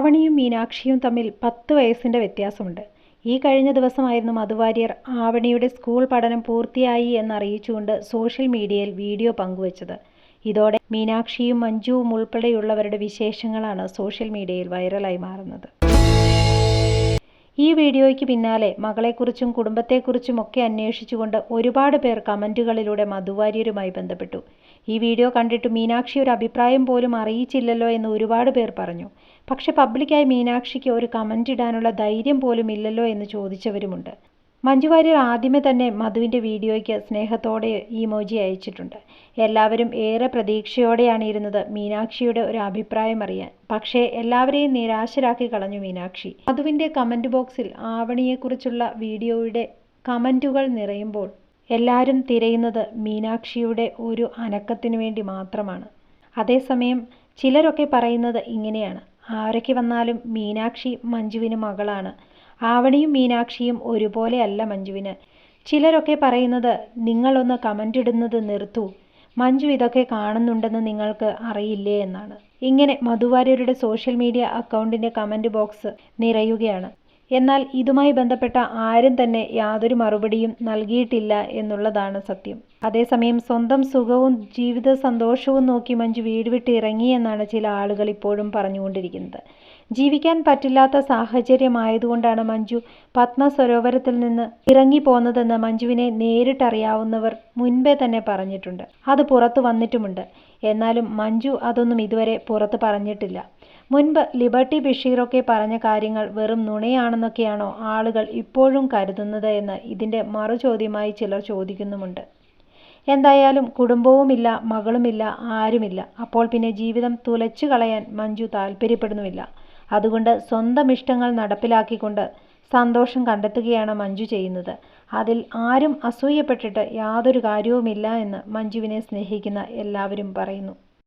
ആവണിയും മീനാക്ഷിയും തമ്മിൽ 10 വയസ്സിൻ്റെ വ്യത്യാസമുണ്ട്. ഈ കഴിഞ്ഞ ദിവസമായിരുന്നു മധു വാര്യർ ആവണിയുടെ സ്കൂൾ പഠനം പൂർത്തിയായി എന്നറിയിച്ചുകൊണ്ട് സോഷ്യൽ മീഡിയയിൽ വീഡിയോ പങ്കുവച്ചത്. ഇതോടെ മീനാക്ഷിയും മഞ്ജുവും ഉൾപ്പെടെയുള്ളവരുടെ വിശേഷങ്ങളാണ് സോഷ്യൽ മീഡിയയിൽ വൈറലായി മാറുന്നത്. ഈ വീഡിയോയ്ക്ക് പിന്നാലെ മകളെക്കുറിച്ചും കുടുംബത്തെക്കുറിച്ചും ഒക്കെ അന്വേഷിച്ചുകൊണ്ട് ഒരുപാട് പേർ കമൻറ്റുകളിലൂടെ മധു വാര്യരുമായി ബന്ധപ്പെട്ടു. ഈ വീഡിയോ കണ്ടിട്ട് മീനാക്ഷി ഒരു അഭിപ്രായം പോലും അറിയിച്ചില്ലല്ലോ എന്ന് ഒരുപാട് പേർ പറഞ്ഞു. പക്ഷെ പബ്ലിക്കായി മീനാക്ഷിക്ക് ഒരു കമൻ്റ് ഇടാനുള്ള ധൈര്യം പോലും ഇല്ലല്ലോ എന്ന് ചോദിച്ചവരുമുണ്ട്. മഞ്ജു വാര്യർ ആദ്യമേ തന്നെ മധുവിൻ്റെ വീഡിയോയ്ക്ക് സ്നേഹത്തോടെ ഇമോജി അയച്ചിട്ടുണ്ട്. എല്ലാവരും ഏറെ പ്രതീക്ഷയോടെയാണ് ഇരുന്നത് മീനാക്ഷിയുടെ ഒരു അഭിപ്രായം അറിയാൻ. പക്ഷേ എല്ലാവരെയും നിരാശരാക്കി കളഞ്ഞു മീനാക്ഷി. മധുവിൻ്റെ കമൻറ്റ് ബോക്സിൽ ആവണിയെക്കുറിച്ചുള്ള വീഡിയോയുടെ കമൻറ്റുകൾ നിറയുമ്പോൾ എല്ലാവരും തിരയുന്നത് മീനാക്ഷിയുടെ ഒരു അനക്കത്തിനു വേണ്ടി മാത്രമാണ്. അതേസമയം ചിലരൊക്കെ പറയുന്നത് ഇങ്ങനെയാണ്: ആരൊക്കെ വന്നാലും മീനാക്ഷി മഞ്ജുവിന് മകളാണ്. ആവണിയും മീനാക്ഷിയും ഒരുപോലെ അല്ല മഞ്ജുവിന്. ചിലരൊക്കെ പറയുന്നത് നിങ്ങളൊന്ന് കമൻ്റ് ഇടുന്നത് നിർത്തൂ, മഞ്ജു ഇതൊക്കെ കാണുന്നുണ്ടെന്ന് നിങ്ങൾക്ക് അറിയില്ലേ എന്നാണ്. ഇങ്ങനെ മധു വാര്യരുടെ സോഷ്യൽ മീഡിയ അക്കൗണ്ടിൻ്റെ കമൻറ്റ് ബോക്സ് നിറയുകയാണ്. എന്നാൽ ഇതുമായി ബന്ധപ്പെട്ട ആരും തന്നെ യാതൊരു മറുപടിയും നൽകിയിട്ടില്ല എന്നുള്ളതാണ് സത്യം. അതേസമയം സ്വന്തം സുഖവും ജീവിത സന്തോഷവും നോക്കി മഞ്ജു വീട് വിട്ട് ഇറങ്ങിയെന്നാണ് ചില ആളുകൾ ഇപ്പോഴും പറഞ്ഞുകൊണ്ടിരിക്കുന്നത്. ജീവിക്കാൻ പറ്റില്ലാത്ത സാഹചര്യമായതുകൊണ്ടാണ് മഞ്ജു പത്മസരോവരത്തിൽ നിന്ന് ഇറങ്ങിപ്പോന്നതെന്ന് മഞ്ജുവിനെ നേരിട്ടറിയാവുന്നവർ മുൻപേ തന്നെ പറഞ്ഞിട്ടുണ്ട്. അത് പുറത്തു വന്നിട്ടുമുണ്ട്. എന്നാലും മഞ്ജു അതൊന്നും ഇതുവരെ പുറത്ത് പറഞ്ഞിട്ടില്ല. മുൻപ് ലിബർട്ടി ബഷീറൊക്കെ പറഞ്ഞ കാര്യങ്ങൾ വെറും നുണയാണെന്നൊക്കെയാണോ ആളുകൾ ഇപ്പോഴും കരുതുന്നത് എന്ന് ഇതിൻ്റെ മറുചോദ്യമായി ചിലർ ചോദിക്കുന്നുമുണ്ട്. എന്തായാലും കുടുംബവുമില്ല, മകളുമില്ല, ആരുമില്ല. അപ്പോൾ പിന്നെ ജീവിതം തുലച്ചു കളയാൻ മഞ്ജു താല്പര്യപ്പെടുന്നുമില്ല. അതുകൊണ്ട് സ്വന്തം ഇഷ്ടങ്ങൾ നടപ്പിലാക്കിക്കൊണ്ട് സന്തോഷം കണ്ടെത്തുകയാണ് മഞ്ജു ചെയ്യുന്നത്. അതിൽ ആരും അസൂയപ്പെട്ടിട്ട് യാതൊരു കാര്യവുമില്ല എന്ന് മഞ്ജുവിനെ സ്നേഹിക്കുന്ന എല്ലാവരും പറയുന്നു.